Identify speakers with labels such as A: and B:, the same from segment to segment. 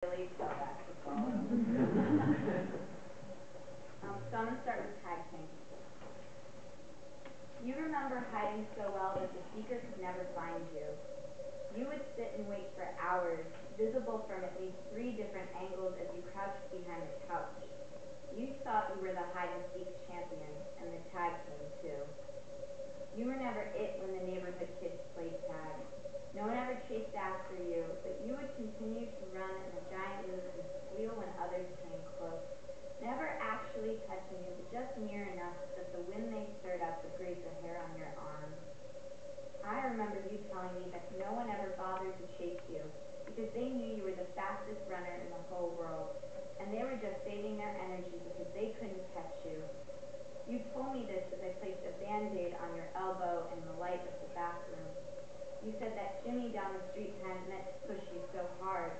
A: really tell that to follow. So I'm going to start with tag team. You remember hiding so well that the seeker could never find you. You would sit and wait for hours, visible from at least 3 different angles as you crouched behind the couch. You thought you were the hide-and-seek champion, and the tag team too. You were never it when the neighborhood kids played tag. No one ever chased after you, but you would continue to run in a giant loop and squeal when others came close. Never actually touching you, but just near enough that the wind they stirred up would graze the hair on your arm. I remember you telling me that no one ever bothered to chase you, because they knew you were the fastest runner in the whole world, and they were just saving their energy because they couldn't catch you. You told me this as I placed a Band-Aid on your elbow in the light of the bathroom. You said that Jimmy down the street hadn't meant to push you so hard.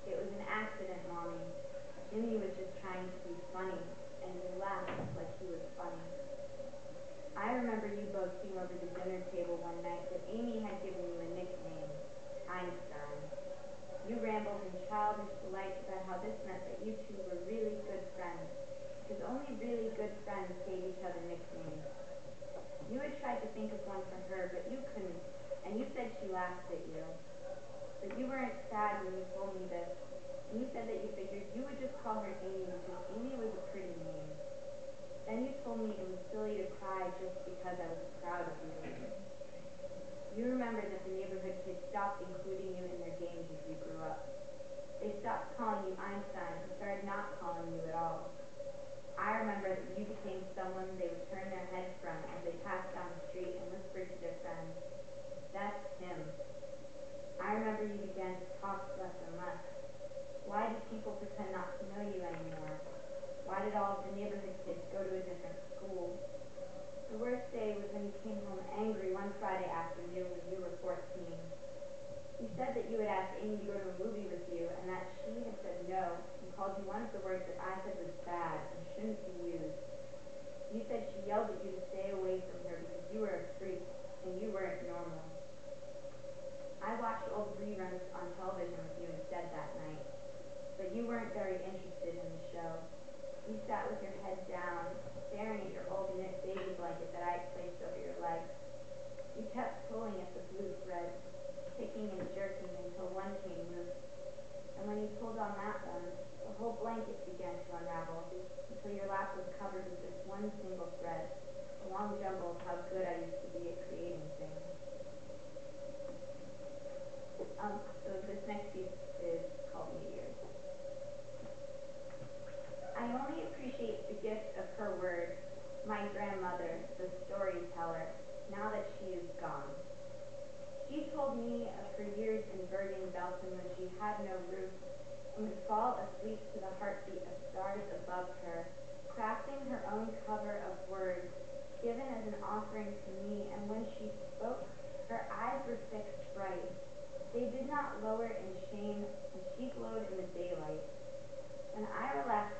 A: It was an accident, Mommy. Jimmy was just trying to be funny, and you laughed like he was funny. I remember you boasting over the dinner table one night that Amy had given you a nickname, Einstein. You rambled in childish delight about how this meant that you two were really good friends, because only really good friends gave each other nicknames. You had tried to think of one for her, but you couldn't, and you said she laughed at you. But you weren't sad when you told me this, and you said that you figured you would just call her Amy because Amy was a pretty name. Then you told me it was silly to cry just because I was proud of you. You remember that the neighborhood kids stopped including you in their games as you grew up. They stopped calling you Einstein and started not calling you at all. I remember that you became someone they would turn their heads from as they passed down the street and whispered to their friends, "That's him." I remember you began to talk less and less. Why did people pretend not to know you anymore? Why did all of the neighborhood kids go to a different school? The worst day was when you came home angry one Friday afternoon when you were 14. You said that you had asked Amy to go to a movie with you and that she had said no and called you one of the words that I said was bad and shouldn't be used. You said she yelled at you to stay away from her because you were a freak and you weren't normal. I watched old reruns on television with you instead that night, but you weren't very interested in the show. You sat with your head down, staring at your old knit baby blanket that I had placed over your legs. You kept pulling at the blue thread, kicking and jerking until one came loose. And when you pulled on that one, the whole blanket began to unravel until your lap was covered with just one single thread, a long jumble of how good I used to be at creating things. So this next piece is called Meteors. I only appreciate the gift of her word, my grandmother, the storyteller, now that she is gone. She told me of her years in Bergen-Belsen when she had no roof and would fall asleep to the heartbeat of stars above her, crafting her own cover of words, given as an offering to me, and when she spoke, her eyes were fixed bright. They did not lower in shame, and she glowed in the daylight. When I relaxed